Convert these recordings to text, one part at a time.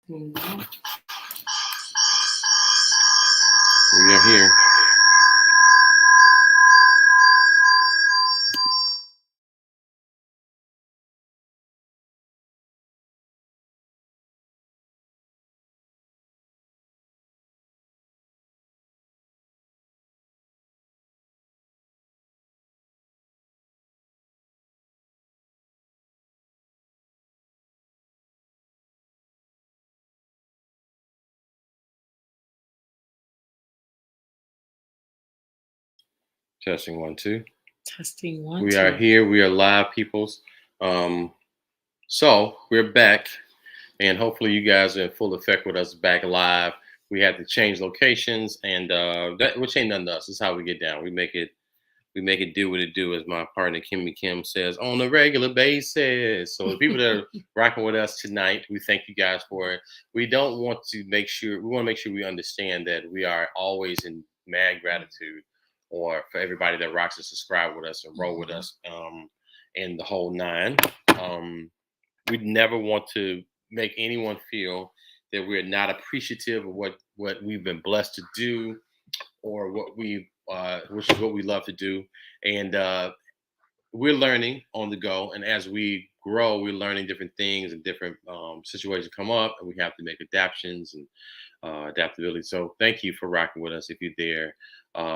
Mhm. We are here. Testing one, two. Testing one, We are two. here. We are live, peoples. Um, so we're back, and hopefully you guys are in full effect with us back live. We had to change locations, and that which ain't nothing to us. This is how we get down. We make it do what it do, as my partner Kimmy Kim says, on a regular basis. So the people that are rocking with us tonight, we thank you guys for it. We want to make sure we understand that we are always in mad gratitude, or for everybody that rocks and subscribe with us and roll with us, and the whole nine. Um, we never want to make anyone feel that we're not appreciative of what we've been blessed to do, or which is what we love to do. And we're learning on the go, and as we grow, we're learning different things, and different situations come up, and we have to make adaptations and adaptability. So thank you for rocking with us if you're there.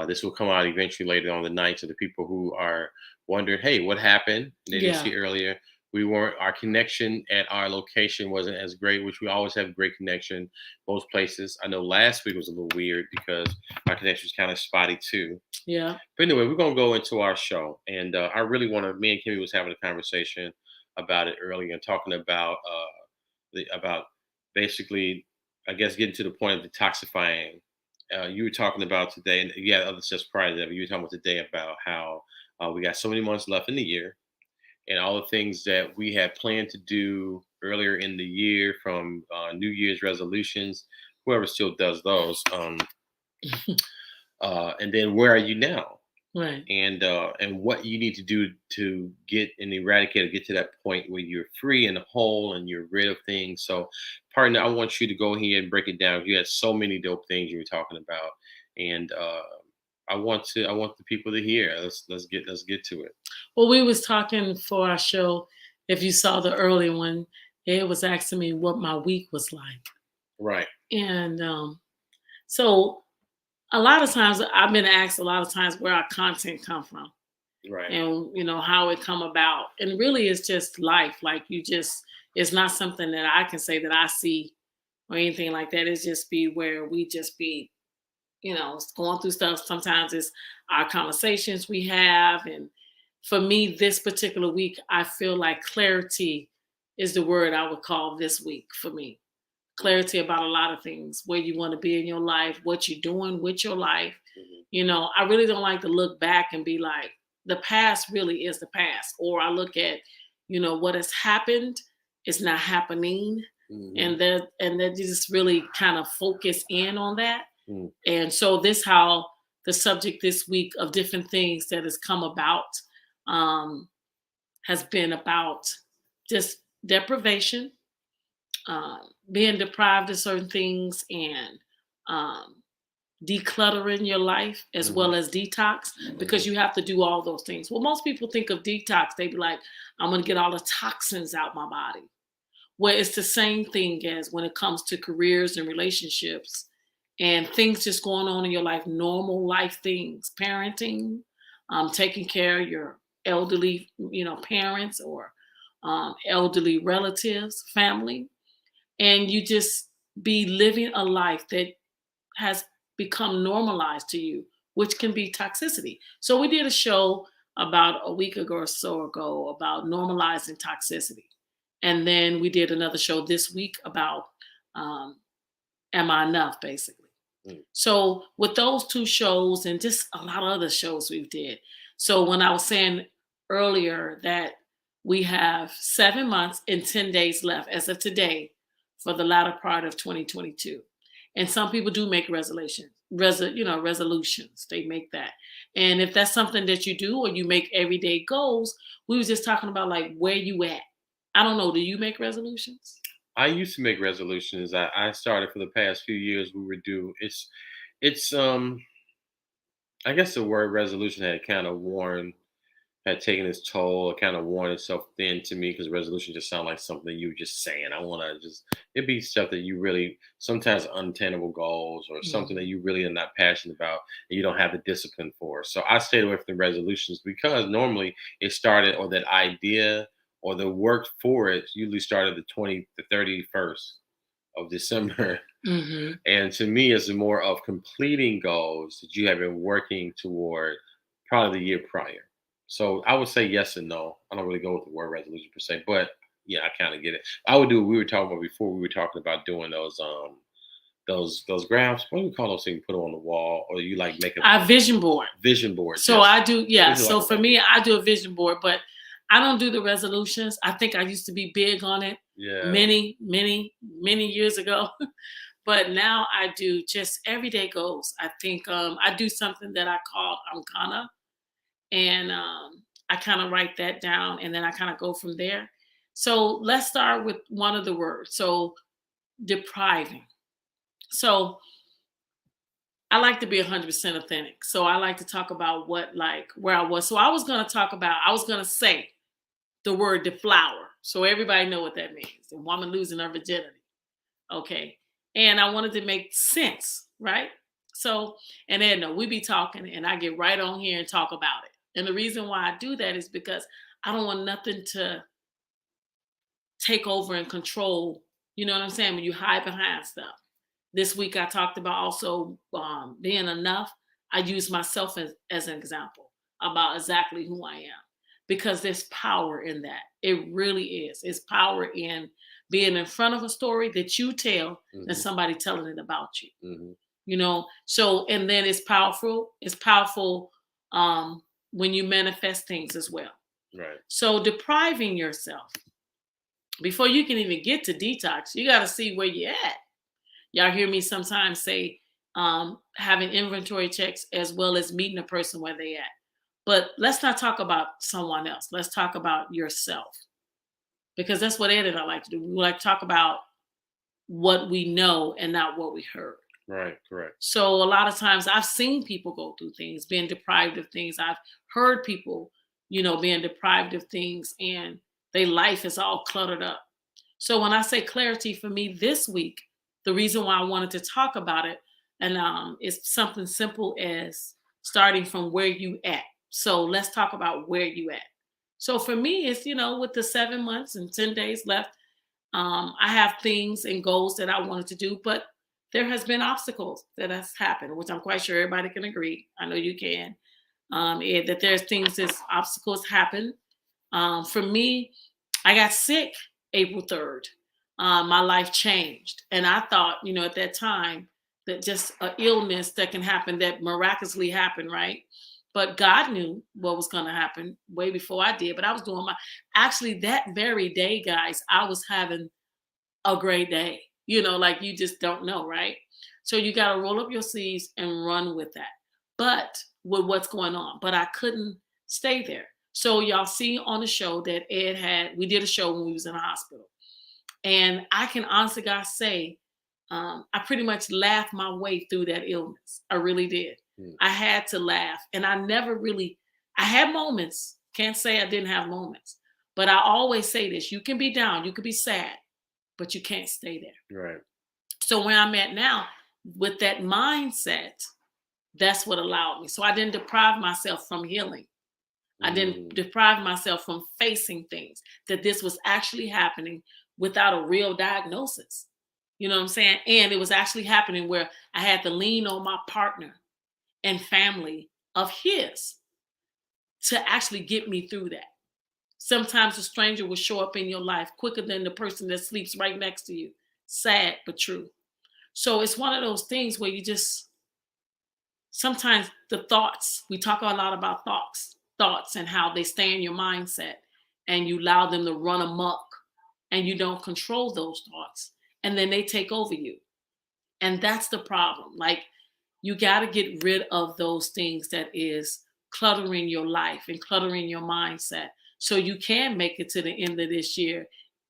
This will come out eventually later on the night. So the people who are wondering, hey, what happened? They didn't Yeah. see earlier. We weren't. Our connection at our location wasn't as great, which we always have great connection most places. I know last week was a little weird because our connection was kind of spotty too. Yeah. But anyway, we're gonna go into our show, and I really want to. Me and Kimmy was having a conversation about it earlier, and talking about about basically, I guess, getting to the point of detoxifying. You were talking about today, and yeah, others just prior to that, but you were talking about today about how we got so many months left in the year, and all the things that we had planned to do earlier in the year, from New Year's resolutions, whoever still does those, and then where are you now? Right. And what you need to do to get and eradicate, or get to that point where you're free and whole and you're rid of things. So, partner, I want you to go ahead and break it down. You had so many dope things you were talking about, and I want the people to hear. Let's get to it. Well, we was talking for our show. If you saw the early one, it was asking me what my week was like, Right. and so a lot of times I've been asked a lot of times where our content come from, Right. and how it come about, and really it's just life. Like it's not something that I can say that I see or anything like that. It's just be where we just be going through stuff. Sometimes it's our conversations we have. And for me, this particular week, I feel like clarity is the word I would call this week for me. Clarity about a lot of things, where you want to be in your life, what you're doing with your life. Mhm. I really don't like to look back and be like, the past really is the past. Or I look at, what has happened is not happening. Mhm. And that you just really kind of focus in on that. Mhm. And so this how the subject this week of different things that has come about um, has been about just deprivation, being deprived of certain things, and um, decluttering your life as Mhm. well as detox, because Mhm. you have to do all those things. Well, most people think of detox, they be like, I'm going to get all the toxins out my body. Well, it's the same thing as when it comes to careers and relationships and things just going on in your life, normal life things, parenting, taking care of your elderly, parents, or elderly relatives, family, and you just be living a life that has become normalized to you, which can be toxicity. So we did a show about a week ago or so ago about normalizing toxicity. And then we did another show this week about um, am I enough, basically. Mhm. So with those two shows and just a lot of other shows we've did. So when I was saying earlier that we have 7 months and 10 days left as of today for the latter part of 2022. And some people do make resolutions. They make that. And if that's something that you do or you make everyday goals, we was just talking about like where you at. I don't know. Do you make resolutions? I used to make resolutions. I started for the past few years. We would do it's I guess the word resolution had kind of worn had taken its toll, or kind of worn itself thin to me, because resolution just sound like something you were just saying. I want to just It'd be stuff that you really, sometimes untenable goals, or something that Mhm. you really are not passionate about and you don't have the discipline for. So I stayed away from the resolutions, because normally it started, or that idea or the work for it usually started the 31st of December. Mhm. And to me, it's more of completing goals that you have been working toward probably the year prior. So I would say yes and no. I don't really go with the word resolution per se, but yeah, I kind of get it. I would do what we were talking about before. We were talking about doing those graphs. What do we call those things? You put them on the wall, or you like make a I vision board. vision boards. So Yes, I do, yeah. vision like So a for vision. me, I do a vision board, but I don't do the resolutions. I think I used to be big on it Yeah. many years ago. But now I do just everyday goals. I think I do something that I call Ankana, and I kind of write that down, and then I kind of go from there. So let's start with one of the words. So depriving. So I like to be 100% authentic. So I like to talk about what, like, where I was. So I was going to say the word deflower. So everybody know what that means. A woman losing her virginity. Okay. And I wanted to make sense, right? So, and then no, we be talking and I get right on here and talk about it. And the reason why I do that is because I don't want nothing to take over and control. You know what I'm saying? When you hide behind stuff. This week I talked about also being enough. I use myself as an example about exactly who I am, because there's power in that. It really is. It's power in being in front of a story that you tell and Hmm. somebody telling it about you. Hmm. You know, so and then it's powerful. It's powerful when you manifest things as well. Right. So depriving yourself before you can even get to detox, you got to see where you're at. Y'all hear me sometimes say having inventory checks as well as meeting a person where they at. But let's not talk about someone else. Let's talk about yourself, because that's what Ed and I like to do. We like to talk about what we know and not what we heard. Right. Correct. So a lot of times I've seen people go through things, being deprived of things. I've heard people, being deprived of things, and their life is all cluttered up. So when I say clarity for me this week, the reason why I wanted to talk about it, and it's something simple as starting from where you at. So let's talk about where you at. So for me, it's with the 7 months and 10 days left, I have things and goals that I wanted to do, but there has been obstacles that has happened, which I'm quite sure everybody can agree. I know you can. That there's things as obstacles happen. For me, I got sick April 3rd. My life changed. And I thought, at that time, that just an illness that can happen, that miraculously happened, right? But God knew what was going to happen way before I did. But I was doing actually, that very day, guys, I was having a great day. Like you just don't know, right? So you got to roll up your sleeves and run with that. But with what's going on, but I couldn't stay there. So y'all see on the show that we did a show when we was in the hospital. And I can honestly, God, say, I pretty much laughed my way through that illness. I really did. Mm. I had to laugh. And I had moments. Can't say I didn't have moments. But I always say this: you can be down, you can be sad, but you can't stay there. Right. So where I'm at now, with that mindset, that's what allowed me. So I didn't deprive myself from healing. I didn't Mm. deprive myself from facing things, that this was actually happening without a real diagnosis. You know what I'm saying? And it was actually happening where I had to lean on my partner and family of his to actually get me through that. Sometimes a stranger will show up in your life quicker than the person that sleeps right next to you. Sad, but true. So it's one of those things where you just, sometimes the thoughts, we talk a lot about thoughts and how they stay in your mindset, and you allow them to run amok and you don't control those thoughts, and then they take over you. And that's the problem. Like, you got to get rid of those things that is cluttering your life and cluttering your mindset, so you can make it to the end of this year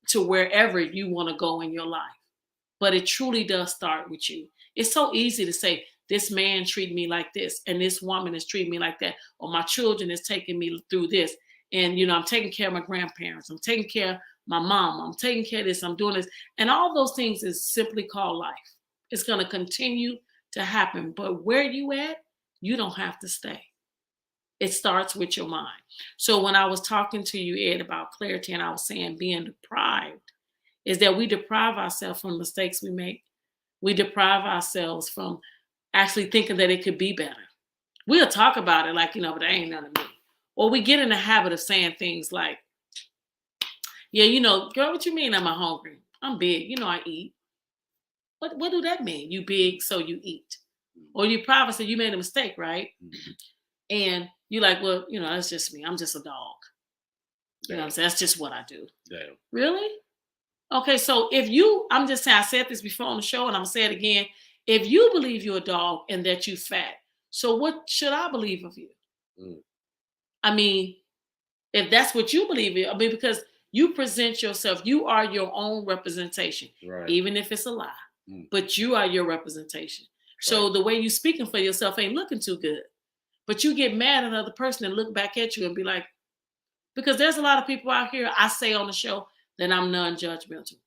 to wherever you want to go in your life. But it truly does start with you. It's so easy to say, this man treated me like this, and this woman is treating me like that, or my children is taking me through this. And, I'm taking care of my grandparents. I'm taking care of my mom. I'm taking care of this. I'm doing this. And all those things is simply called life. It's going to continue to happen. But where you at, you don't have to stay. It starts with your mind. So when I was talking to you, Ed, about clarity, and I was saying being deprived, is that we deprive ourselves from mistakes we make. We deprive ourselves from actually thinking that it could be better. We'll talk about it like, but that ain't none of me. Or we get in the habit of saying things like, yeah, girl, what you mean I'm hungry? I'm big. I eat. What do that mean? You big, so you eat. Or you probably say you made a mistake, right? And you're like, well, that's just me. I'm just a dog. You know what I'm saying? That's just what I do. Damn. Really? Okay, so I'm just saying, I said this before on the show, and I'm going to say it again. If you believe you're a dog and that you fat, so what should I believe of you? I mean, if that's what you believe in, because you present yourself, you are your own representation, right. Even if it's a lie, but you are your representation. Right. So the way you speaking for yourself ain't looking too good, but you get mad at another person and look back at you and be like, because there's a lot of people out here, I say on the show that I'm non-judgmental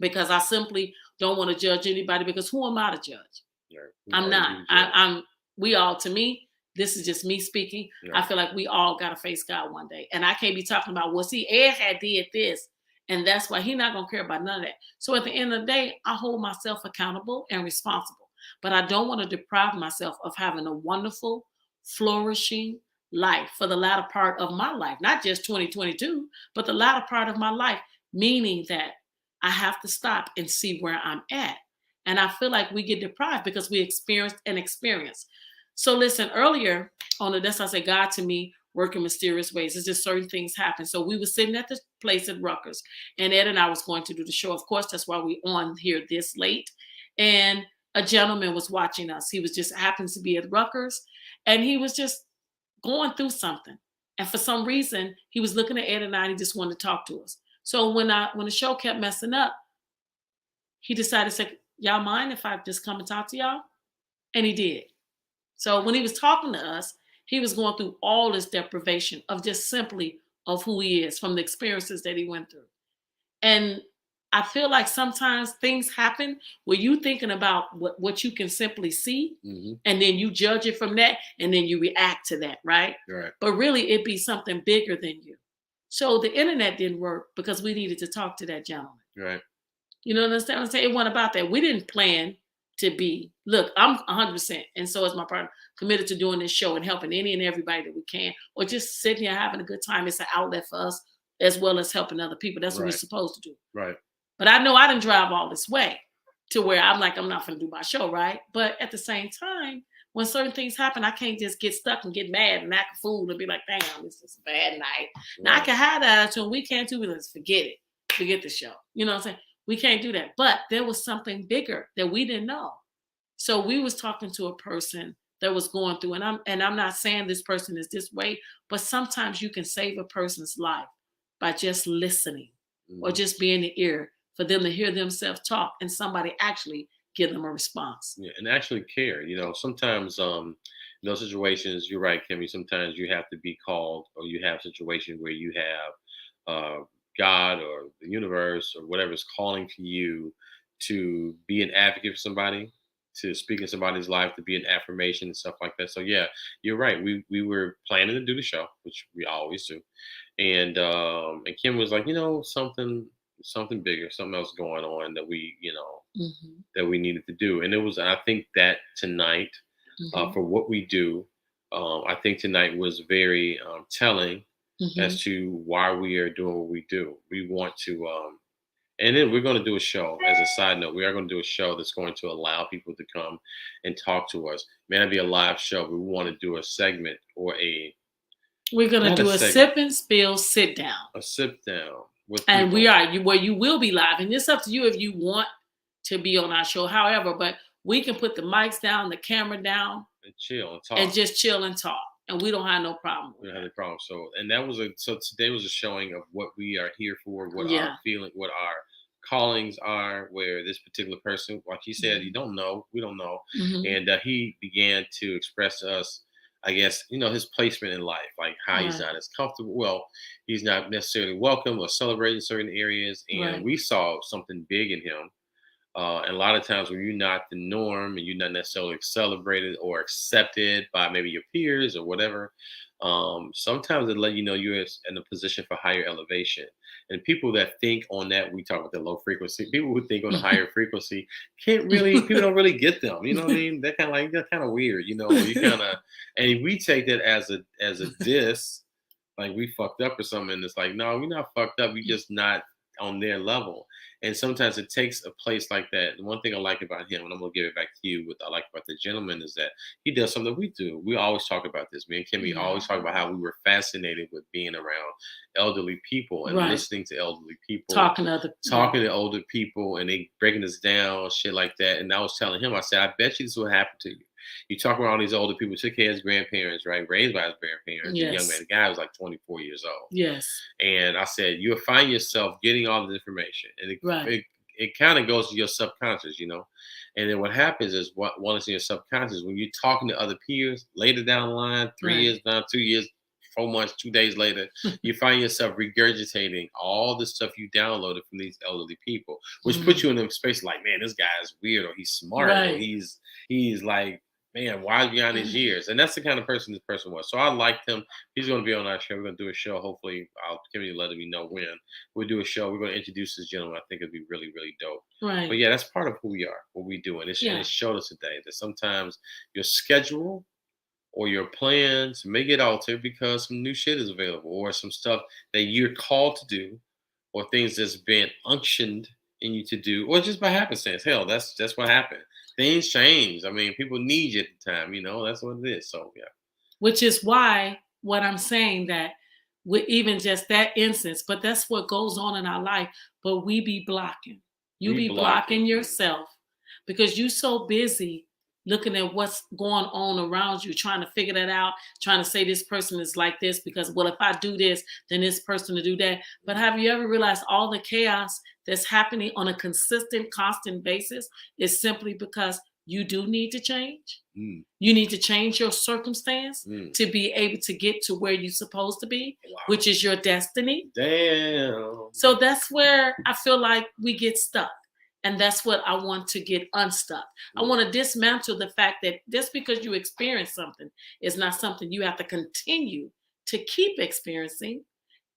because I simply don't want to judge anybody, because who am I to judge? Right. I'm not. To me, this is just me speaking. Right. I feel like we all got to face God one day. And I can't be talking about, well, see, Ed had did this, and that's why he's not going to care about none of that. So at the end of the day, I hold myself accountable and responsible. But I don't want to deprive myself of having a wonderful, flourishing life for the latter part of my life. Not just 2022, but the latter part of my life, meaning that I have to stop and see where I'm at. And I feel like we get deprived because we experienced an experience. So listen, earlier on that's why I say God to me work in mysterious ways. It's just certain things happen. So we were sitting at the place at Rutgers, and Ed and I was going to do the show. Of course, that's why we on here this late. And a gentleman was watching us. He was just happens to be at Rutgers, and he was just going through something. And for some reason, he was looking at Ed and I, and he just wanted to talk to us. So when the show kept messing up, he decided to say, y'all mind if I just come and talk to y'all? And he did. So when he was talking to us, he was going through all this deprivation of just simply of who he is from the experiences that he went through. And I feel like sometimes things happen where you thinking about what you can simply see, and then you judge it from that, and then you react to that, right? Right. But really, it'd be something bigger than you. So the internet didn't work because we needed to talk to that gentleman. Right. You know what I'm saying? It wasn't about that. We didn't plan to be, look, I'm 100%, and so is my partner, committed to doing this show and helping any and everybody that we can, or just sitting here having a good time. It's an outlet for us as well as helping other people. That's what we're supposed to do. Right. But I know I didn't drive all this way to where I'm like, I'm not going to do my show, right? But at the same time, when certain things happen, I can't just get stuck and get mad and act a fool and be like, damn, this is a bad night. Right. Now I can hide that attitude. We can't do it. Let's forget it. Forget the show. You know what I'm saying? We can't do that. But there was something bigger that we didn't know. So we was talking to a person that was going through, and I'm not saying this person is this way, but sometimes you can save a person's life by just listening or just being the ear for them to hear themselves talk and somebody actually give them a response. Yeah, and actually care. Sometimes in those situations, you're right, Kimmy, sometimes you have to be called, or you have a situation where you have God or the universe or whatever is calling for you to be an advocate for somebody, to speak in somebody's life, to be an affirmation and stuff like that. So yeah, you're right. We were planning to do the show, which we always do. And Kim was like, something bigger, something else going on that we, that we needed to do. And it was, I think that tonight, for what we do, I think tonight was very telling as to why we are doing what we do. We want to, and then we're going to do a show. As a side note, we are going to do a show that's going to allow people to come and talk to us. It may not be a live show, but we want to do a segment or we're going to do a sip and spill sit down. A sit down with and people. where you will be live. And it's up to you if you want to be on our show. However, but we can put the mics down, the camera down, and chill and talk. And just chill and talk. And we don't have no problem We with don't have that. any problem. So, and that was so today was a showing of what we are here for, what our Yeah. feeling, what our callings are. Where this particular person, like you said, you Mhm. don't know, we don't know, Mhm. and he began to express to us, I guess, his placement in life, like how he's Right. not as comfortable. Well, he's not necessarily welcome or celebrated in certain areas, and Right. we saw something big in him. And a lot of times when you're not the norm and you're not necessarily celebrated or accepted by maybe your peers or whatever, sometimes it let you know you're in a position for higher elevation. And people that think on that, we talk about the low frequency. People who think on a higher frequency can't really. People don't really get them. You know what I mean? They're kind of like they're kind of weird. You kind of, and we take that as a diss, like we fucked up or something. And it's like, no, we're not fucked up. We just not on their level. And sometimes it takes a place like that. And one thing I like about him, and I'm gonna give it back to you, what I like about the gentleman is that he does something we do. We always talk about this. Me and Kimmy Yeah. always talk about how we were fascinated with being around elderly people and Right. listening to elderly people, Talking to other, yeah. talking to older people, and they breaking us down, shit like that. And I was telling him, I said, I bet you this will happen to you. You talk about all these older people, took care of his grandparents, right? Raised by his grandparents. The young man, Yes. the guy was like 24 years old. Yes. And I said, you'll find yourself getting all the information. And Right. it kind of goes to your subconscious. And then what happens is one is in your subconscious when you're talking to other peers later down the line, 3 years Right. down, 2 years, 4 months, 2 days later, you find yourself regurgitating all the stuff you downloaded from these elderly people, which puts Mhm. you in a space like, man, this guy is weird, or he's smart, or Right. he's like, man, wise beyond his years. And that's the kind of person this person was. So I liked him. He's going to be on our show. We're going to do a show. Hopefully, I'll Kimmy letting me know when we'll do a show. We're going to introduce this gentleman. I think it'll be really, really dope. But Right. yeah, that's part of who we are, what we do, and it Yeah. showed us today that sometimes your schedule or your plans may get altered because some new shit is available, or some stuff that you're called to do, or things that's been unctioned in you to do, or just by happenstance. Hell, that's what happened. Things change. I mean, people need you at the time. That's what it is. So yeah, Which is why what I'm saying that with even just that instance, but that's what goes on in our life. But we be blocking. You we be blocking. blocking yourself because you so busy looking at what's going on around you, trying to figure that out, trying to say this person is like this because, well, if I do this, then this person to do that. But have you ever realized all the chaos that's happening on a consistent, constant basis is simply because you do need to change? Mm, You need to change your circumstance mm. to be able to get to where you're supposed to be, Wow. which is your destiny. Damn. So that's where I feel like we get stuck. And that's what I want to get unstuck. I Mm, want to dismantle the fact that just because you experience something is not something you have to continue to keep experiencing.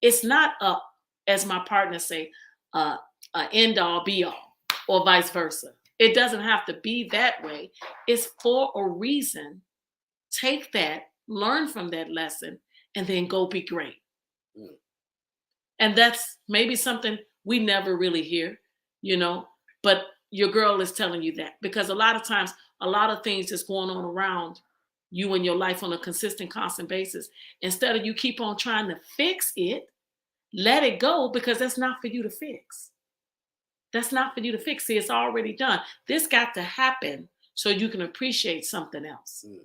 It's not as my partner say, uh, a end all be all, or vice versa. It doesn't have to be that way. It's for a reason. Take that, learn from that lesson, and then go be great. mm. And that's maybe something we never really hear, you know, but your girl is telling you that because a lot of times, a lot of things that's going on around you and your life on a consistent, constant basis. Instead of you keep on trying to fix it, let it go because that's not for you to fix. That's not for you to fix. See, it's already done. This got to happen so you can appreciate something else. Mm.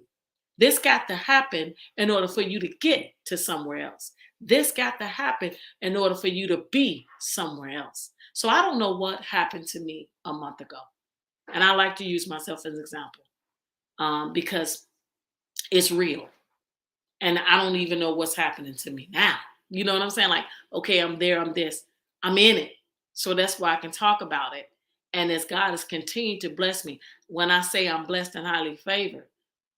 This got to happen in order for you to get to somewhere else. This got to happen in order for you to be somewhere else. So I don't know what happened to me a month ago. And I like to use myself as an example because it's real. And I don't even know what's happening to me now. You know what I'm saying? Like, okay, I'm there, I'm this, I'm in it. So that's why I can talk about it. And as God has continued to bless me, when I say I'm blessed and highly favored,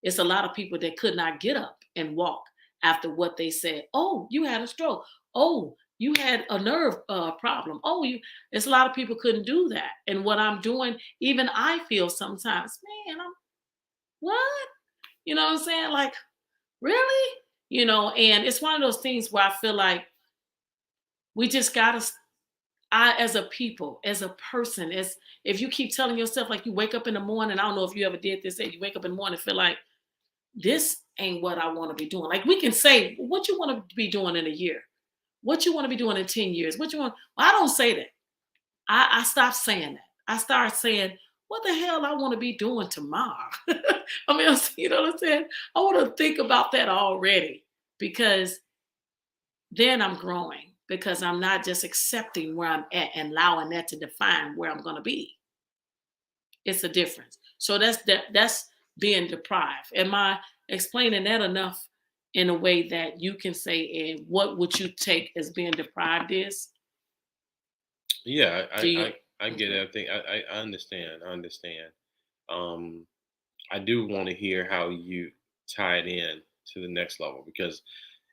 it's a lot of people that could not get up and walk after what they said. Oh, you had a stroke. Oh, you had a nerve problem. Oh, it's a lot of people couldn't do that. And what I'm doing, even I feel sometimes, man, what? You know what I'm saying? Like, really? And it's one of those things where I feel like we just gotta, as a people, as a person, as if you keep telling yourself, like, you wake up in the morning, I don't know if you ever did this, that you wake up in the morning and feel like this ain't what I want to be doing. Like, we can say what you want to be doing in a year, what you want to be doing in 10 years, what you want. Well, I don't say that. I stopped saying that. I started saying, what the hell I want to be doing tomorrow? I mean, you know what I'm saying? I want to think about that already because then I'm growing because I'm not just accepting where I'm at and allowing that to define where I'm going to be. It's a difference. So that's being deprived. Am I explaining that enough in a way that you can say, and what would you take as being deprived is? Yeah, Do you? I get Mhm. it. I think I understand. I understand. Um, I do want to hear how you tie it in to the next level because,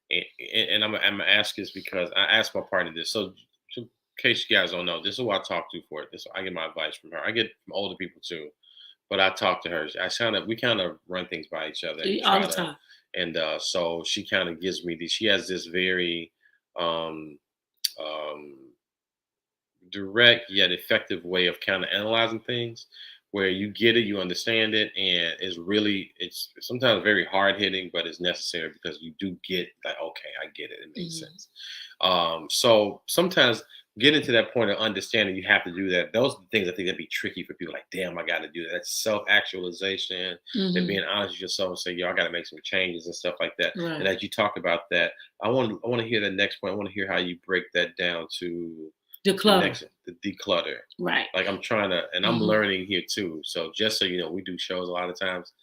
and I'm gonna ask this because I asked my partner this. So in case you guys don't know, this is who I talk to for it. This I get my advice from her. I get from older people too, but I talk to her. We kind of run things by each other and All try the to, time. and so she kind of gives me these. She has this very um, um, direct yet effective way of kind of analyzing things where you get it, you understand it, and it's sometimes very hard hitting, but it's necessary because you do get like, okay, I get it, it makes Mhm. sense. So sometimes getting to that point of understanding you have to do that. Those are the things I think that'd be tricky for people like, damn, I gotta do that. That's self-actualization and Mhm. being honest with yourself and say, yo, I gotta make some changes and stuff like that. And Right. as you talk about that, I want to hear the next point. I want to hear how you break that down to the Declutter. next the declutter. Right. Like I'm trying to, and I'm Mhm. learning here too. So just so you know, we do shows a lot of times.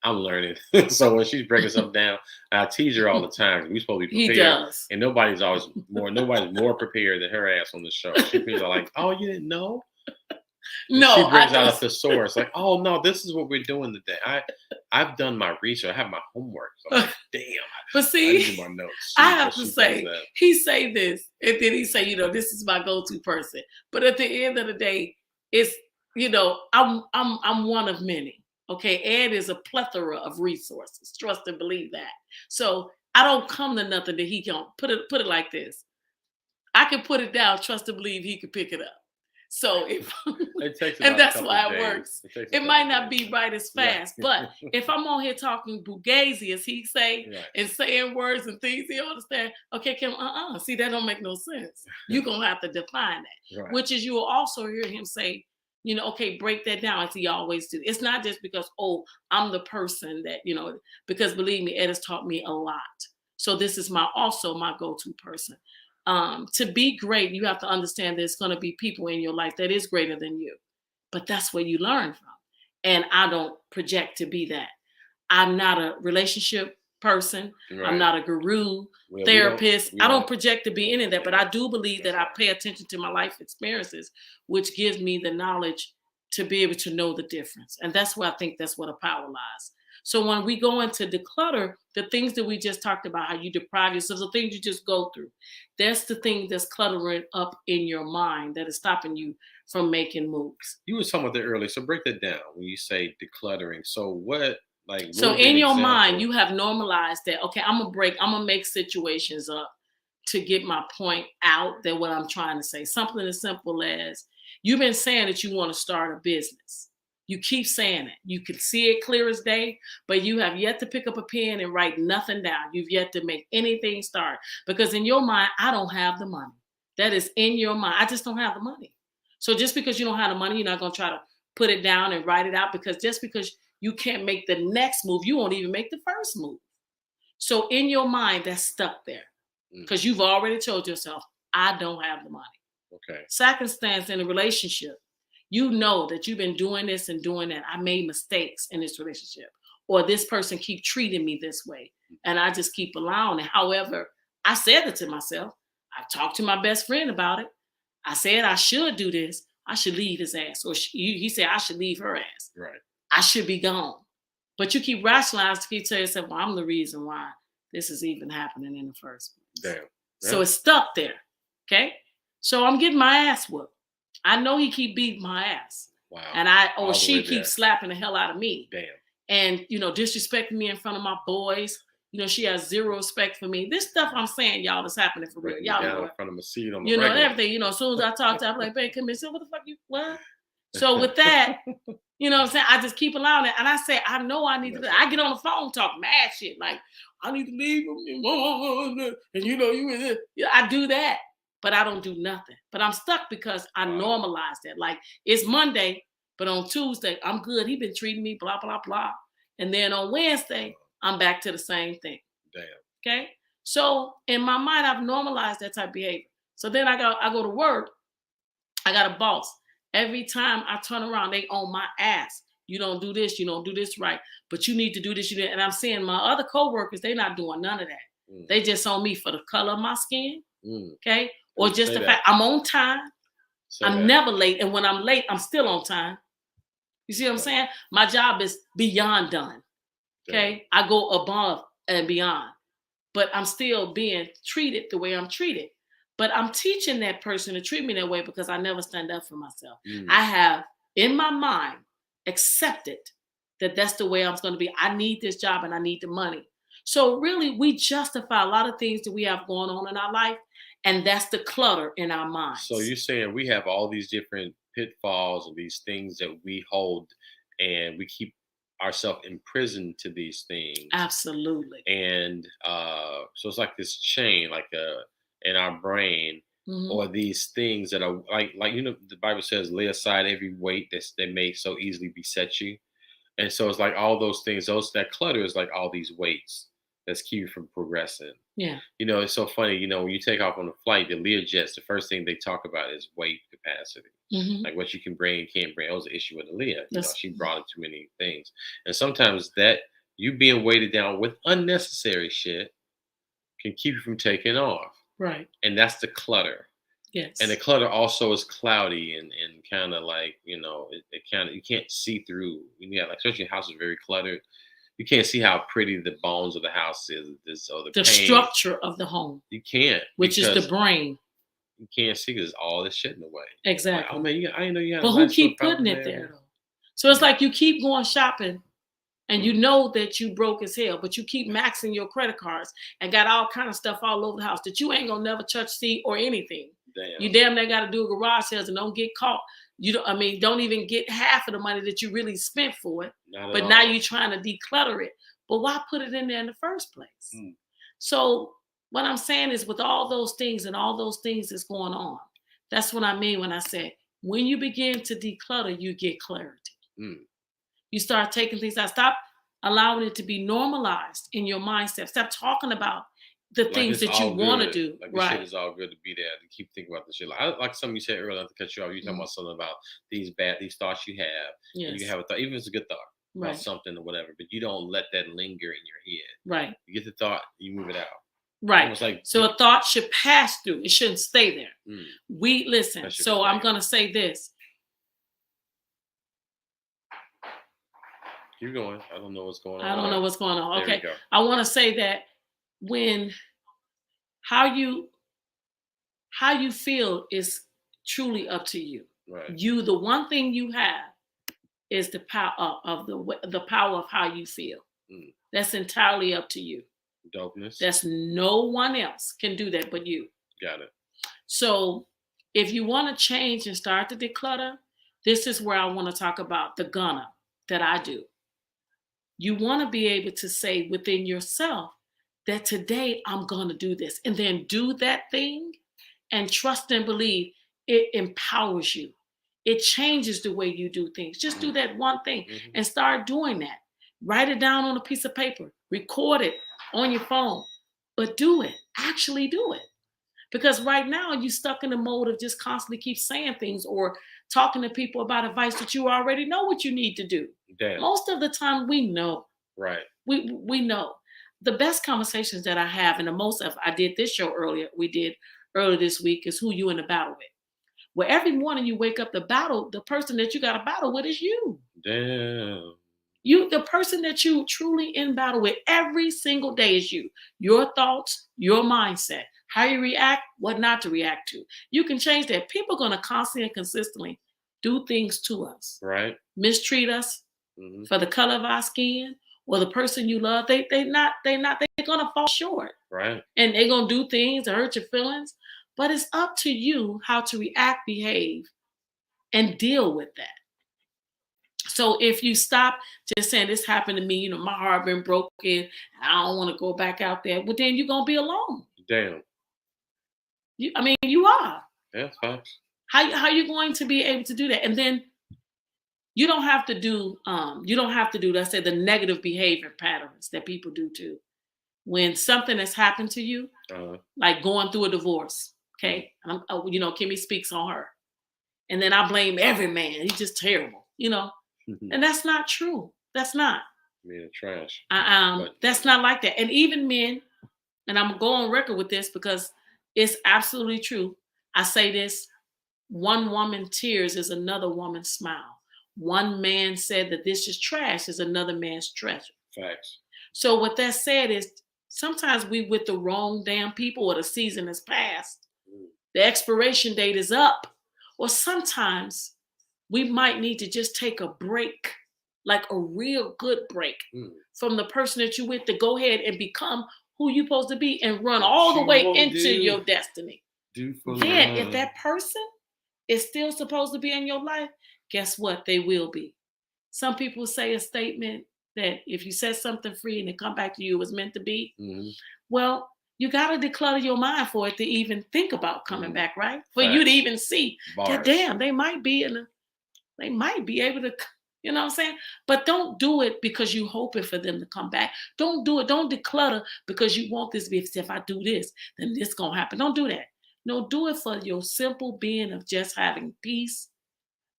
I'm learning. So when she's breaking stuff down, I tease her all the time. We supposed to be He prepared, does. and nobody's more prepared than her ass on the show. She feels like, oh, you didn't know, and she No, I brings out a just. thesaurus like, oh no, this is what we're doing today. I've done my research. I have my homework. So I'm like, damn, But I see, need to do my notes. I But have to she does say, that. he say this, and then he say, this is my go-to person. But at the end of the day, it's I'm one of many. Okay, Ed is a plethora of resources. Trust and believe that. So I don't come to nothing that he can't put it like this. I can put it down, trust and believe he can pick it up. So if It takes and about a that's couple of why it days. works. It takes a It couple might of not days. be right as Right. fast, but if I'm on here talking bugazi, as he say, Right. and saying words and things he understand, okay, Kim, see, that don't make no sense. You're gonna have to define that. Right. Which is you will also hear him say, okay, break that down as he always do. It's not just because, oh, I'm the person that, because believe me, Ed has taught me a lot. So this is also my go-to person. To be great, you have to understand there's going to be people in your life that is greater than you, but that's where you learn from. And I don't project to be that. I'm not a relationship person. I'm Right. not a guru, Well, therapist. we I don't don't. project to be any of that, but Yeah, I do believe that's that I right. pay attention to my life experiences, which gives me the knowledge to be able to know the difference. And that's where I think that's where the power lies. So when we go into declutter, the things that we just talked about, how you deprive yourself, the things you just go through, that's the thing that's cluttering up in your mind that is stopping you from making moves. You were talking about that earlier, so break that down when you say decluttering. So what, like, what So would be an in your mind, example? you have normalized that, okay, I'm gonna make situations up to get my point out that what I'm trying to say. Something as simple as you've been saying that you want to start a business. You keep saying it. You can see it clear as day, but you have yet to pick up a pen and write nothing down. You've yet to make anything start because in your mind, I don't have the money. That is in your mind. I just don't have the money. So just because you don't have the money, you're not going to try to put it down and write it out because just because you can't make the next move, you won't even make the first move. So in your mind, that's stuck there Mm, because you've already told yourself, I don't have the money. okay. Second stance in a relationship, you know that you've been doing this and doing that. I made mistakes in this relationship, or this person keep treating me this way, and I just keep allowing it. However, I said it to myself. I talked to my best friend about it. I said I should do this. I should leave his ass, or he said I should leave her ass. Right. I should be gone. But you keep rationalizing to keep telling yourself, well, I'm the reason why this is even happening in the first place. Damn. So Yeah. it's stuck there. Okay. So I'm getting my ass whooped. I know he keep beating my ass. Wow. And All the way she keeps there. slapping the hell out of me. Damn. And disrespecting me in front of my boys. She has zero respect for me. This stuff I'm saying, y'all, is happening for real. Breaking you Y'all down know in it. front of a seat on the regular. Everything, as soon as I talk to her, I'm like, babe, come here. So what the fuck you what? So with that, what I'm saying? I just keep allowing it. And I say, I know I need to. I get on the phone, talk mad shit. Like, I need to leave him. And I do that. But I don't do nothing. But I'm stuck because I Wow. normalize that. Like, it's Monday. But on Tuesday, I'm good. He been treating me, blah, blah, blah. And then on Wednesday, I'm back to the same thing. Damn. Okay. So in my mind, I've normalized that type of behavior. So then I go to work. I got a boss. Every time I turn around, they on my ass. You don't do this. You don't do this right. But you need to do this. You And I'm seeing my other coworkers, they're not doing none of that. They just on me for the color of my skin. Okay. Or just the fact I'm on time. I'm never late. And when I'm late, I'm still on time. You see what I'm saying? My job is beyond done. Okay. I go above and beyond. But I'm still being treated the way I'm treated. But I'm teaching that person to treat me that way because I never stand up for myself. I have, in my mind, accepted that that's the way I'm going to be. I need this job and I need the money. So really, we justify a lot of things that we have going on in our life, and that's the clutter in our minds. So you're saying we have all these different pitfalls and these things that we hold, and we keep ourselves imprisoned to these things. Absolutely. And so it's like this chain, like in our brain, or these things that are like the Bible says, lay aside every weight that may so easily beset you. And so it's like all those things, that clutter is like all these weights that's keep you from progressing. Yeah. It's so funny, when you take off on a flight, the Learjets, the first thing they talk about is weight capacity. Like what you can bring and can't bring. That was the issue with Aaliyah. She brought in too many things. And sometimes that you being weighted down with unnecessary shit can keep you from taking off. Right. And that's the clutter. Yes. And the clutter also is cloudy and kind of like, it kind of, you can't see through. Like, especially your house is very cluttered. You can't see how pretty the bones of the house is. The structure of the home. You can't. Which is the brain. You can't see because all this shit in the way. Exactly. Like, oh man, I didn't know you had. But who keep putting it there though? So it's like you keep going shopping, and you know that you broke as hell, but you keep maxing your credit cards and got all kind of stuff all over the house that you ain't gonna never touch, see, or anything. Damn. You damn near got to do a garage sales and don't get caught. Don't even get half of the money that you really spent for it. But now you're trying to declutter it. But why put it in there in the first place? So what I'm saying is, with all those things and all those things that's going on, that's what I mean when I say, when you begin to declutter, you get clarity. You start taking things out. Stop allowing it to be normalized in your mindset. Stop talking about the things that you want to do. Like this shit is all good to be there. To keep thinking about the shit. Like something you said earlier, not to cut you off. You talking about something about these thoughts you have. Yes. And you have a thought, even if it's a good thought about something or whatever, but you don't let that linger in your head. Right. You get the thought, you move it out. Right. So a thought should pass through. It shouldn't stay there. We listen. So I'm going to say this. Keep going. I don't know what's going on. I don't know what's going on. Okay. I want to say that how you feel is truly up to you. Right. The one thing you have is the power of the power of how you feel. That's entirely up to you. Dopeness. That's no one else can do that but you. Got it. So if you want to change and start to declutter, this is where I want to talk about the gunner that I do. You want to be able to say within yourself that today I'm going to do this, and then do that thing and trust and believe. It empowers you. It changes the way you do things. Just do that one thing and start doing that. Write it down on a piece of paper, record it on your phone, but do it. Actually do it. Because right now you're stuck in the mode of just constantly keep saying things or talking to people about advice that you already know what you need to do. Damn. Most of the time we know. Right. We know. The best conversations that I have, and the most of, I did this show earlier, we did earlier this week, is who you in the battle with. Where every morning you wake up, the person that you got to battle with is you. Damn. The person that you truly in battle with every single day is you. Your thoughts, your mindset, how you react, what not to react to. You can change that. People are going to constantly and consistently do things to us. Right. Mistreat us for the color of our skin or the person you love. They're going to fall short. Right. And they're going to do things to hurt your feelings. But it's up to you how to react, behave, and deal with that. So if you stop just saying this happened to me, my heart been broken, and I don't want to go back out there, well, then you're going to be alone. Damn. You are. Yeah, fine. How are you going to be able to do that? And then You don't have to do let's say the negative behavior patterns that people do too. When something has happened to you, Uh-huh. like going through a divorce, Mhm. okay? Kimmy speaks on her. And then I blame every man. He's just terrible. Mhm. And that's not true. That's not. Being trash. But That's not like that. And even men, and I'm gonna go on record with this because it's absolutely true. I say this: one woman tears is another woman's smile. One man said that this is trash is another man's treasure. facts. So what that said is sometimes we with the wrong damn people or the season has passed. Mm. The expiration date is up. Or sometimes we might need to just take a break, like a real good break Mm. from the person that you with to go ahead and become who you're supposed to be and run What all the you way won't into do, your destiny. do for Then, if love. that person is still supposed to be in your life, guess what? They will be. Some people say a statement that if you set something free and it come back to you, it was meant to be. Mhm. Well, you got to declutter your mind for it to even think about coming Mhm. back, right? For you to Facts. even see that, Bars. damn, they might be able to, you know what I'm saying? But don't do it because you hoping for them to come back. Don't do it. Don't declutter because you want this to be, if I do this, then this gonna happen. Don't do that. No, do it for your simple being of just having peace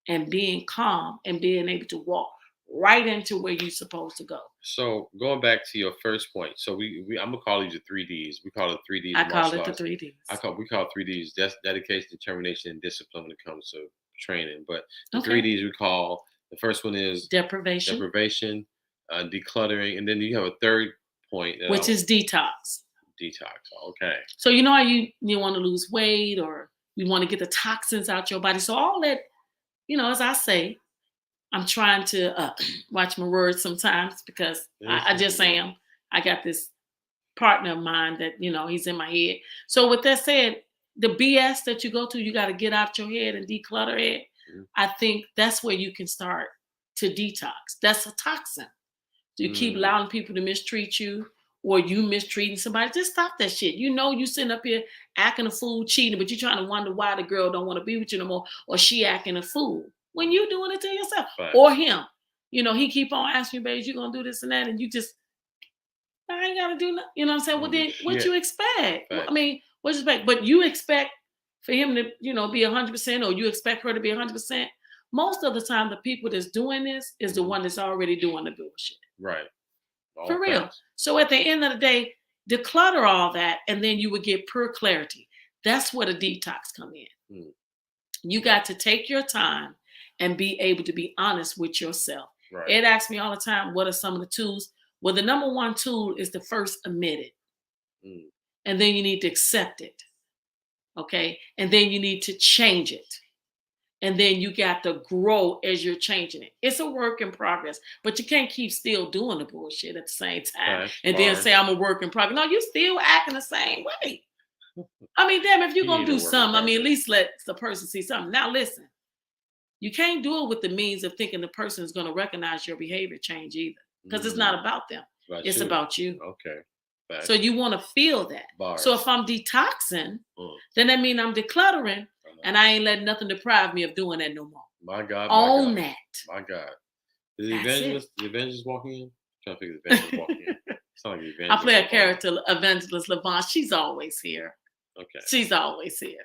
and being calm and being able to walk right into where you're supposed to go. So going back to your first point, so we I'm gonna call these the 3Ds. We call it 3Ds I in call martial it the arts. three Ds. We call 3Ds dedication, determination, and discipline when it comes to training. But the three Okay. Ds we call the first one is Deprivation, deprivation, decluttering, and then you have a third point that which I'll is detox. detox. Okay. So you know how you want to lose weight or you want to get the toxins out your body. So all that, as I say, I'm trying to watch my words sometimes because I just am. I got this partner of mine that, he's in my head. So with that said, the BS that you go to, you got to get out your head and declutter it. Mhm. I think that's where you can start to detox. That's a toxin. You keep Mm. allowing people to mistreat you or you mistreating somebody. Just stop that shit. You sitting up here acting a fool, cheating, but you're trying to wonder why the girl don't want to be with you no more or she acting a fool when you doing it to yourself Facts. or him. He keep on asking you, babe, you gonna do this and that, and you just, I ain't gotta do nothing. You know what I'm saying? Well, Holy then what shit. you expect? I Facts. mean, what you expect? But you expect for him to, be 100%, or you expect her to be 100%. Most of the time, the people that's doing this is the Mhm. one that's already doing the bullshit. Right. All For real. facts. So at the end of the day, declutter all that, and then you would get pure clarity. That's where the detox come in. Mm. You got to take your time and be able to be honest with yourself. Right. Ed asks me all the time, what are some of the tools? Well, the number one tool is to first admit it. Mm. And then you need to accept it. Okay. And then you need to change it. And then you got to grow as you're changing it. It's a work in progress, but you can't keep still doing the bullshit at the same time Facts. and then say Bars. I'm a work in progress. No, you still acting the same way. I mean, damn, if you're He gonna is a do work in something, I mean, at progress. least let the person see something. Now listen, you can't do it with the means of thinking the person is gonna recognize your behavior change either. Because it's not Mm. about them. It's about It's you. about you. Okay. So Facts. you want to feel that. So Bars. if I'm detoxing, Mm. then that means I'm decluttering Uh-huh. and I ain't letting nothing deprive me of doing that no more. My God. My Own God. that. My God. Is the That's it. evangelist walking in? I'm trying to figure the evangelist walking in. It's not like the I evangelist. play a Levon. character, Evangelist Levon. She's always here. Okay. She's always here.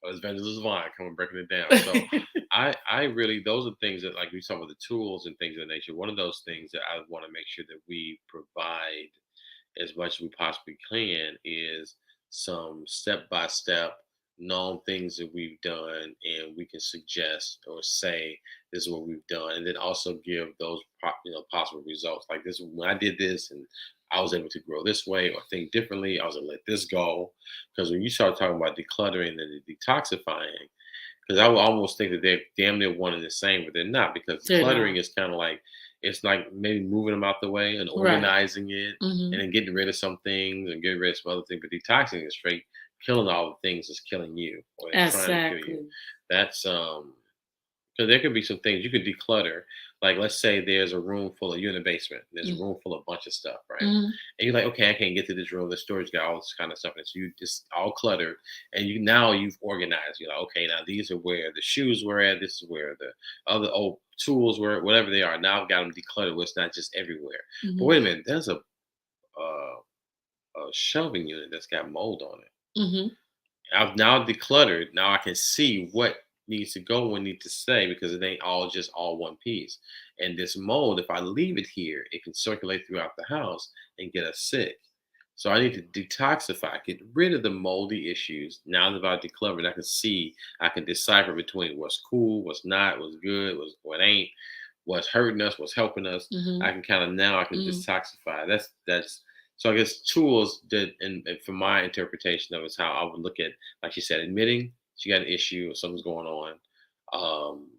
That was evangelist Vine coming breaking it down. So I really those are things that like we talk about the tools and things of that nature. One of those things that I want to make sure that we provide as much as we possibly can is some step by step known things that we've done and we can suggest or say this is what we've done and then also give those possible results like this when I did this and I was able to grow this way or think differently. I was able to let this go because when you start talking about decluttering and detoxifying, because I would almost think that they're damn near one and the same, but they're not because They're decluttering not. is kind of like it's like maybe moving them out the way and Right. organizing it Mhm. and then getting rid of some things and getting rid of some other things. But detoxing is straight killing all the things that's killing you or they're trying to kill you. Exactly. That's because there could be some things you could declutter. like let's say there's a room full of, you're in the basement. There's a Mm. room full of a bunch of stuff, right? Mhm. And you're like, okay, I can't get to this room. The storage got all this kind of stuff, and so you just all cluttered. And you've organized. You're like, okay, now these are where the shoes were at. This is where the other old tools were, whatever they are. Now I've got them decluttered. Where it's not just everywhere. But Mhm. wait a minute, there's a shelving unit that's got mold on it. Mhm. I've now decluttered. Now I can see what needs to go and need to stay because it ain't all just all one piece. And this mold, if I leave it here, it can circulate throughout the house and get us sick. So I need to detoxify, get rid of the moldy issues. Now that I've decluttered, I can see, I can decipher between what's cool, what's not, what's good, what ain't, what's hurting us, what's helping us. I Mhm. can kind of now I can Mhm. detoxify. That's so I guess tools that, and from my interpretation of it, is how I would look at, like you said, admitting she got an issue or something's going on.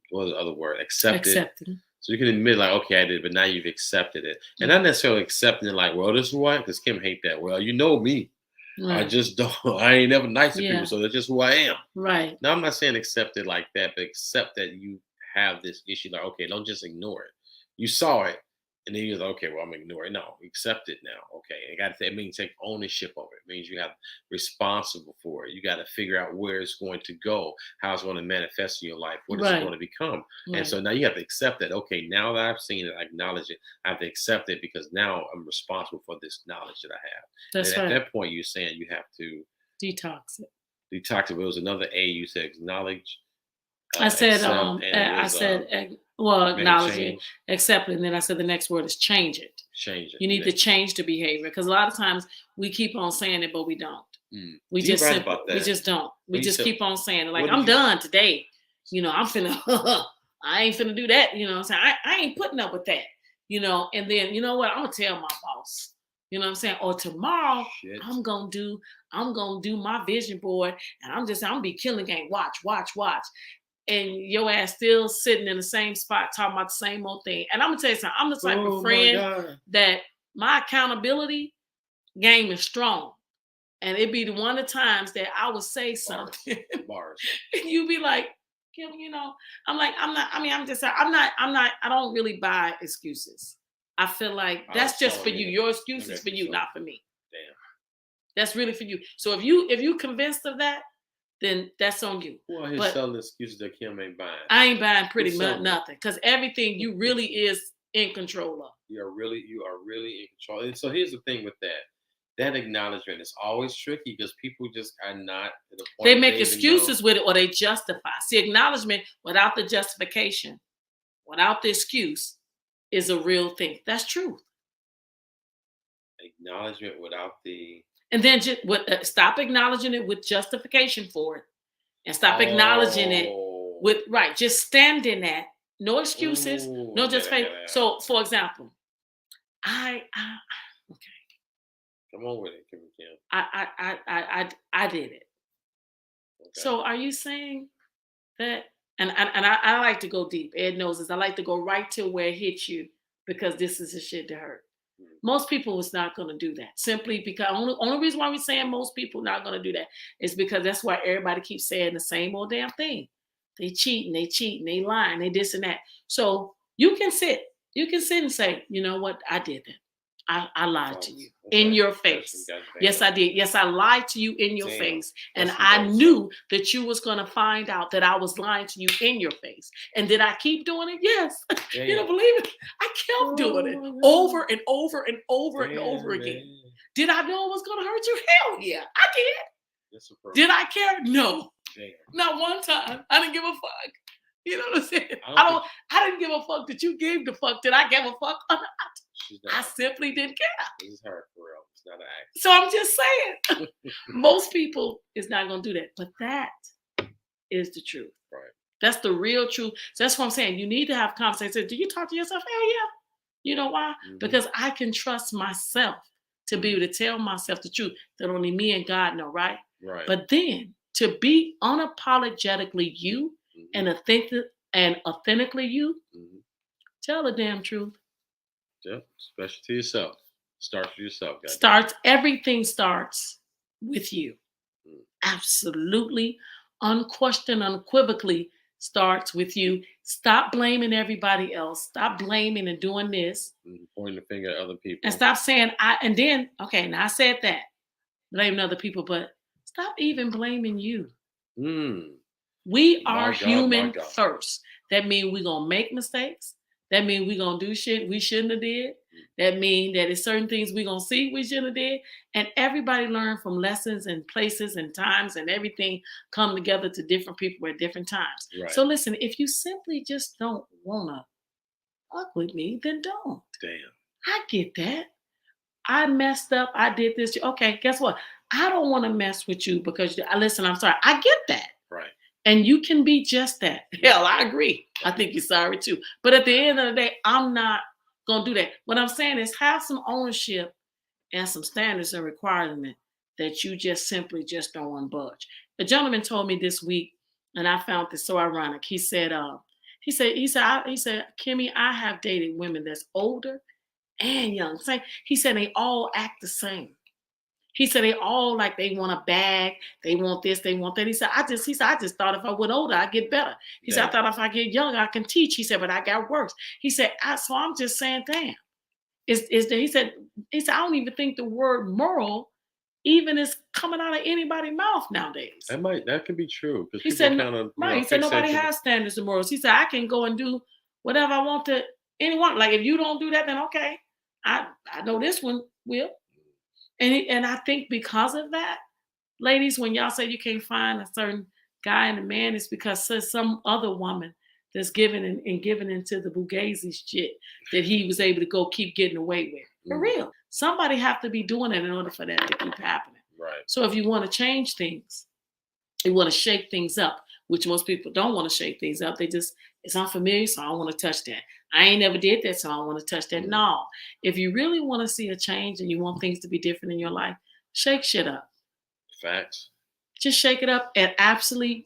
What was the other word? Accept it. Accepting. So you can admit, like, okay, I did, but now you've accepted it, and not Mhm. necessarily accepting it, like, well, this is why, because Kim hate that. Well, you know me, I Right. just don't. I ain't never nice to people, Yeah. so that's just who I am. Right. Now I'm not saying accept it like that, but accept that you have this issue. Like, okay, don't just ignore it. You saw it, and then you're like, okay, well, I'm ignoring it. No, accept it now. Okay, it means take ownership of it. It means you have responsible for it. You got to figure out where it's going to go, how it's going to manifest in your life, what it's going Right. to become. And Right. so now you have to accept that. Okay, now that I've seen it, I acknowledge it. I have to accept it because now I'm responsible for this knowledge that I have. And That's at right. that point, you're saying you have to Detox it. detox. It was another A. You said acknowledge, I accept, and it was well, make a acknowledge it, change, accept it, and then I said the next word is change it. change it. You need to change the behavior because a lot of times we keep on saying it, but we don't. We You're just right simply, about we that. just don't. We When you just said, keep on saying it. Like what did I'm you? done today. I'm finna. I ain't finna do that. I'm saying I ain't putting up with that. And then you know what? I'm gonna tell my boss. You know what I'm saying? Or tomorrow Shit. I'm gonna do my vision board, and I'm gonna be killing game. Watch, watch, watch. And your ass still sitting in the same spot talking about the same old thing. And I'm gonna tell you something. I'm the type of Oh my friend God. that my accountability game is strong. And it'd be the one of the times that I would say Bars. something, Bars. and you'd be like, Kim, I'm like, I'm not, I mean, I don't really buy excuses. I feel like I was that's just for telling you. you. Your I excuse is got for you you, something. not for me. Damn. That's really for you. So if you convinced of that, then that's on you. Who out here But selling excuses that Kim ain't buying? I ain't buying pretty Who's much selling it? nothing because everything you really is in control of. You are really in control. And so here's the thing with that. That acknowledgement is always tricky because people just are not to the point They that make they even know. excuses with it or they justify. See, acknowledgement without the justification, without the excuse, is a real thing. That's truth. Acknowledgement without the And then stop acknowledging it with justification for it, and stop acknowledging it oh. with right. Just stand in that. No excuses. Ooh, No I just faith. gotta So, for example, I okay. come on with it, Kim. I did it. Okay. So, are you saying that? And I like to go deep. Ed knows this. I like to go right to where it hits you because this is the shit that hurt. Most people is not going to do that simply because only reason why we're saying most people not going to do that is because that's why everybody keeps saying the same old damn thing. They cheating, they lying, they this and that. So you can sit and say, you know what, I did that. I lied to you in your face. Yes, I did. Yes, I lied to you in your face. And I knew that you was going to find out that I was lying to you in your face. And did I keep doing it? Yes. You don't believe it? I kept doing it over and over and over and over again. Man. Did I know it was going to hurt you? Hell yeah, I did. Did I care? No. Damn. Not one time. I didn't give a fuck. You know what I'm saying? I didn't give a fuck that you gave the fuck. Did I give a fuck or not? I simply didn't care. This is her for real. It's not an act. So I'm just saying, most people is not going to do that. But that is the truth. Right. That's the real truth. So that's what I'm saying. You need to have conversations. Do you talk to yourself? Hell yeah. You know why? Mm-hmm. Because I can trust myself to be able to tell myself the truth that only me and God know, right? Right. But then to be unapologetically you and authentically you, tell the damn truth. Yeah, especially to yourself. Start for yourself, guys. Everything starts with you. Absolutely, unquestioned, unequivocally, starts with you. Stop blaming everybody else. Stop blaming and doing this. Pointing the finger at other And people. stop saying and then, okay, now I said that. Blaming other people, but stop even blaming you. Mm. We are My God, my human God. first. That means we're gonna make mistakes. That means we're gonna do shit we shouldn't have did. That means that it's certain things we're gonna see we shouldn't have did. And everybody learn from lessons and places and times, and everything come together to different people at different times. Right. So listen, if you simply just don't wanna fuck with me, then don't. Damn. I get that. I messed up. I did this. Okay, guess what? I don't want to mess with you because listen, I'm sorry. I get that. Right. And you can be just that. Hell, I agree. I think you're sorry too. But at the end of the day, I'm not going to do that. What I'm saying is have some ownership and some standards and requirements that you just simply just don't want to budge. A gentleman told me this week, and I found this so ironic. He said, Kimmy, I have dated women that's older and young. He said they all act the same. He said they all like they want a bag, they want this, they want that. He said, I just thought if I went older, I'd get better. He said, I thought if I get younger, I can teach. He said, but I got worse. He said, so I'm just saying, damn. He said, I don't even think the word moral even is coming out of anybody's mouth nowadays. That could be true. He said, he said nobody has standards and morals. He said, I can go and do whatever I want to anyone. Like if you don't do that, then okay. I know this one will. And I think because of that, ladies, when y'all say you can't find a certain guy and a man, it's because some other woman that's giving and giving into the Bugazi shit that he was able to go keep getting away with. For real. Somebody have to be doing it in order for that to keep happening. Right. So if you want to change things, you want to shake things up, which most people don't want to shake things up. It's unfamiliar, so I don't want to touch that. I ain't never did that, so I don't want to touch that. No. If you really want to see a change and you want things to be different in your life, shake shit up. Facts. Just shake it up and absolutely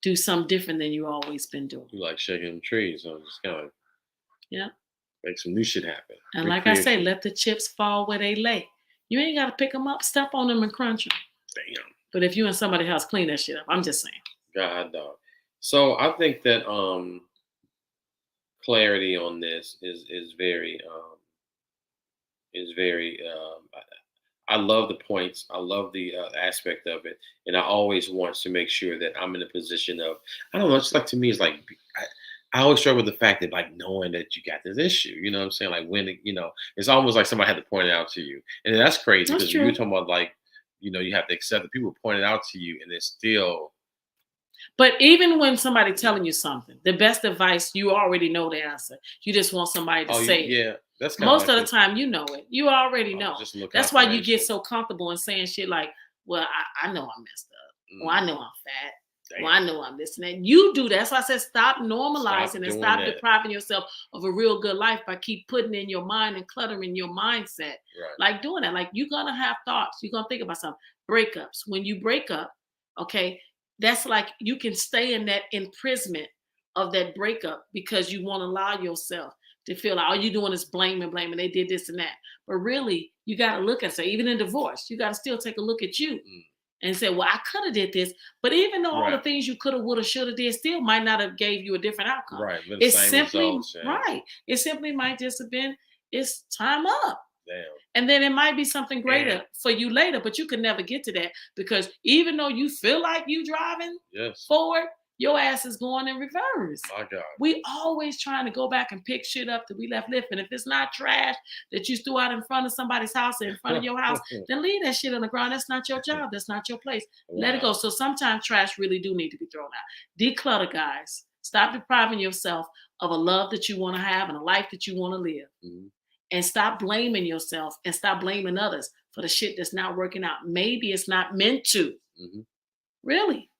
do something different than you always been doing. You like shaking them trees, so just kind of make some new shit happen. And like I say, let the chips fall where they lay. You ain't got to pick them up, step on them and crunch them. Damn. But if you in somebody's house, clean that shit up. I'm just saying. God, dog. So I think that clarity on this is very I love the points. I love the aspect of it, and I always want to make sure that I'm in a position of I don't know. It's like to me, it's like I always struggle with the fact that like knowing that you got this issue. You know what I'm saying? Like when it's almost like somebody had to point it out to you, and that's crazy because you're talking about like you have to accept that people point it out to you, and it's still. But even when somebody telling you something, the best advice, you already know the answer. You just want somebody to say it. Yeah, that's most of the time you know it. You already know. That's why you get so so comfortable in saying shit like, well, I know I'm messed up. Well, I know I'm fat. Damn. Well, I know I'm this and that. You do that. That's why I said stop normalizing and stop depriving yourself of a real good life by keep putting in your mind and cluttering your mindset. Right. Like doing that. Like you're going to have thoughts. You're going to think about something. Breakups. When you break up, okay, that's like you can stay in that imprisonment of that breakup because you won't allow yourself to feel like all you're doing is blaming. They did this and that. But really, you got to look at it. Even in divorce, you got to still take a look at you and say, well, I could have did this. But even though all the things you could have, would have, should have did still might not have gave you a different outcome. Right. It's simply, it simply might just have been, it's time up. Damn. And then it might be something greater for you later, but you can never get to that because even though you feel like you driving forward, your ass is going in reverse. My God. We always trying to go back and pick shit up that we left lifting. If it's not trash that you threw out in front of somebody's house or in front of your house, then leave that shit on the ground. That's not your job. That's not your place. Wow. Let it go. So sometimes trash really do need to be thrown out. Declutter, guys. Stop depriving yourself of a love that you want to have and a life that you want to live. Mm-hmm. And stop blaming yourself and stop blaming others for the shit that's not working out. Maybe it's not meant to. Mm-hmm. Really.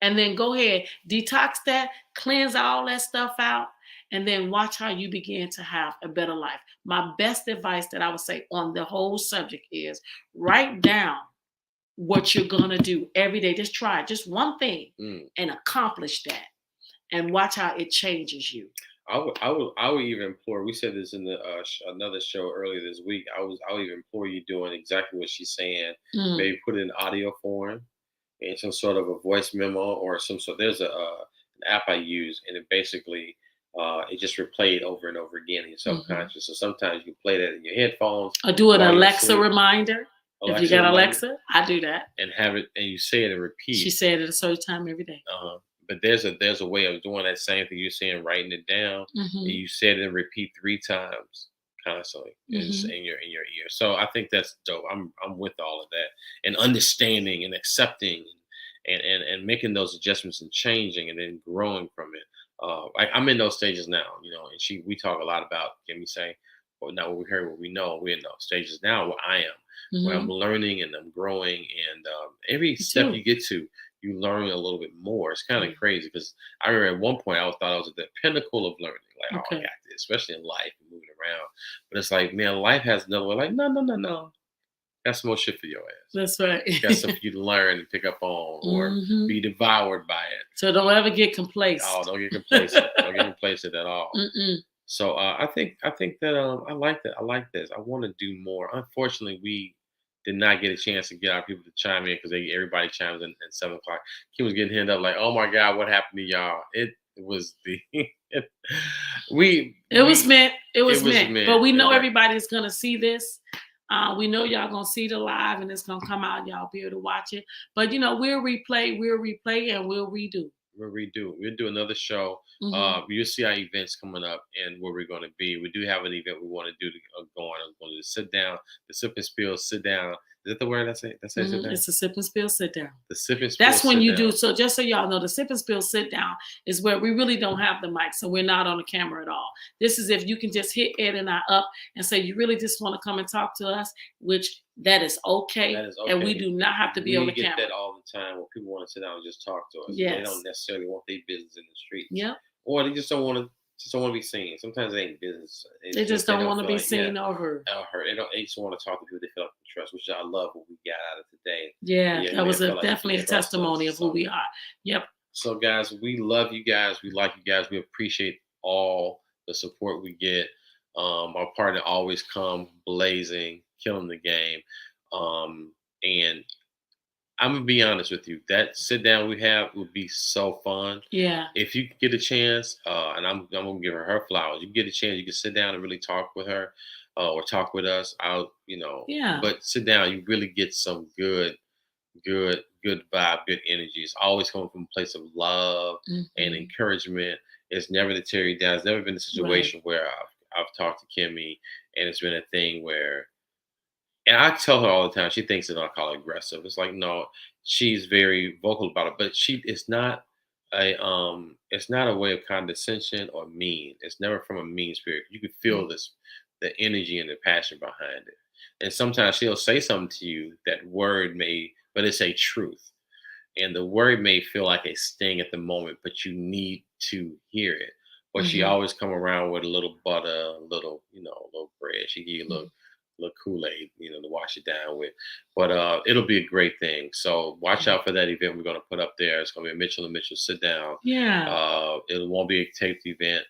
And then go ahead, detox that, cleanse all that stuff out, and then watch how you begin to have a better life. My best advice that I would say on the whole subject is write down what you're going to do every day. Just try just one thing and accomplish that and watch how it changes you. I would even implore. We said this in the another show earlier this week. I would even implore you doing exactly what she's saying. Maybe put it in audio form, and some sort of a voice memo or some sort. There's an app I use, and it basically it just replayed over and over again in your Hmm. subconscious. So sometimes you play that in your headphones Or do an while you're Alexa asleep. reminder. If you Alexa got reminder, Alexa, I do that. and have it, and you say it and She repeat. said at a certain time every day. But there's a way of doing that same thing you're saying, writing it down, and Hmm. you said it and repeat 3 times constantly is Hmm. in your ear. So I think that's dope. I'm with all of that, and understanding and accepting and making those adjustments and changing and then growing from it. I'm in those stages now, and we talk a lot about, can we say, well, not what we heard, what we know. We're in those stages now where I am, where I'm Hmm. learning and I'm growing, and every Me step too. you get to, you learn a little bit more. It's kind of Yeah. crazy because I remember at one point thought I was at the pinnacle of learning. Like, oh, I Okay. got this, especially in life and moving around. But it's like, man, life has another way. Like, no, no, no, no. Got some more shit for your ass. That's right. Got stuff for you to learn and pick up on or Hmm. be devoured by it. So don't ever get Oh, complacent. don't get complacent. Don't get complacent at all. Mm-mm. So I think that I like that. I like this. I want to do more. Unfortunately, we did not get a chance to get our people to chime in because everybody chimes in at 7 o'clock. Kim was getting hit up like, "Oh my God, what happened to y'all?" It was the we It was we meant. It it was was meant. But meant we know right. everybody's gonna see this. We know y'all gonna see the live, and it's gonna come out. Y'all be able to watch it. But we'll replay, and we'll redo. We'll redo. We'll do another show. Hmm. You'll see our events coming up and where we're going to be. We do have an event we want to do go on. I'm going to sit down, the sip and spill, sit down. Is that the word I say? That say sit Hmm. down. It's a sip and spill, sit down. The sip and spill, That's when sit you do. down. So just so y'all know, the sip and spill sit down is where we really don't have the mic, so we're not on the camera at all. This is if you can just hit Ed and I up and say you really just want to come and talk to us, which that is okay, That is and we okay. do not have to be on We the get camera. that all the time where people want to sit down and just talk to us. They don't Yes. necessarily want their business in the streets, Yep. or they just don't want to be seen. Sometimes it ain't business. They It's just just they don't don't want to feel be like, yeah, seen or heard. hurt. They just want to talk to people they feel like can trust, which I love what we got out of today. Yeah, Yeah, that man, was felt like you can definitely a trust testimony us. of who we are. Yep. So guys, we love you guys. We like you guys. We appreciate all the support we get. Our partner always come blazing, killing the game. And I'm gonna be honest with you. That sit down we have would be so fun. Yeah. If you get a chance, and I'm gonna give her flowers. You get a chance, you can sit down and really talk with her, or talk with us. Yeah. But sit down, you really get some good vibe, good energy. It's always coming from a place of love and Hmm. encouragement. It's never to tear you down. It's never been a Right. situation where I've talked to Kimmy and it's been a thing where, and I tell her all the time, she thinks that I call it aggressive. It's like, no, she's very vocal about it, but it's not a way of condescension or mean. It's never from a mean spirit. You can feel the energy and the passion behind it. And sometimes she'll say something to you that word may, but it's a truth. And the word may feel like a sting at the moment, but you need to hear it. But she Hmm. always come around with a little butter, a little bread. She give you a little Kool-Aid, to wash it down with. But it'll be a great thing. So watch out for that event we're gonna put up there. It's gonna be a Mitchell and Mitchell sit down. Yeah. It won't be a taped event.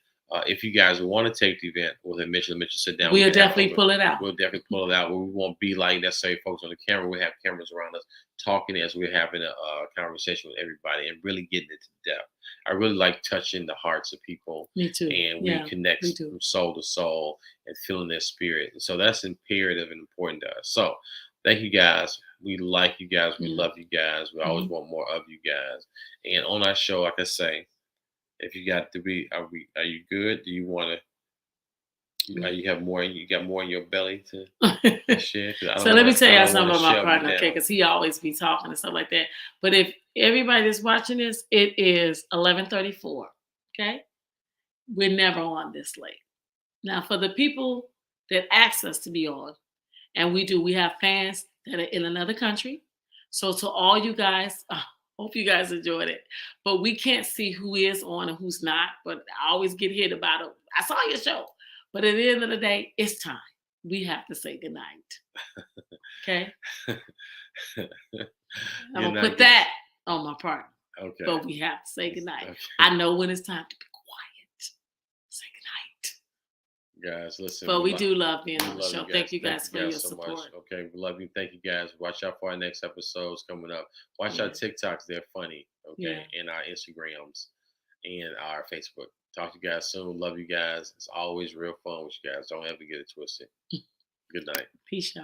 If you guys want to tape the event with a Mitchell and Mitchell sit down, we We'll can have definitely pull it out. we'll definitely pull it out. We won't be like necessarily folks on the camera. We have cameras around us talking as we're having a conversation with everybody and really getting it to depth. I really like touching the hearts of people Me too. and we Yeah, connect we do. from soul to soul and feeling their spirit. And so that's imperative and important to us. So thank you guys. We like you guys. We Yeah. love you guys. We always Hmm. want more of you guys. And on our show, like I say, if you got to be, are you good? Do you want to? You have more. You got more in your belly to share. 'Cause So let me tell I y'all don't want something to about my shove you partner, okay? down. Because he always be talking and stuff like that. But if everybody that's watching this, it is 11:34. Okay, we're never on this late. Now, for the people that ask us to be on, and we have fans that are in another country. So to all you guys, hope you guys enjoyed it. But we can't see who is on and who's not. But I always get hit about it. I saw your show. But at the end of the day, it's time. We have to say goodnight. Okay? I'm You're gonna not put getting that on my partner. okay. But we have to say goodnight. Okay. I know when it's time to be quiet. Say goodnight. guys. Listen, But we do love being we on the love you show. guys. Thank you Thank guys you for your guys so much. support. Okay, we love you. Thank you guys. Watch out for our next episodes coming up. Watch our Yeah. TikToks; they're funny. Yeah. Okay, and our Instagrams and our Facebook. Talk to you guys soon. Love you guys. It's always real fun with you guys. Don't ever get it twisted. Good night. Peace, y'all.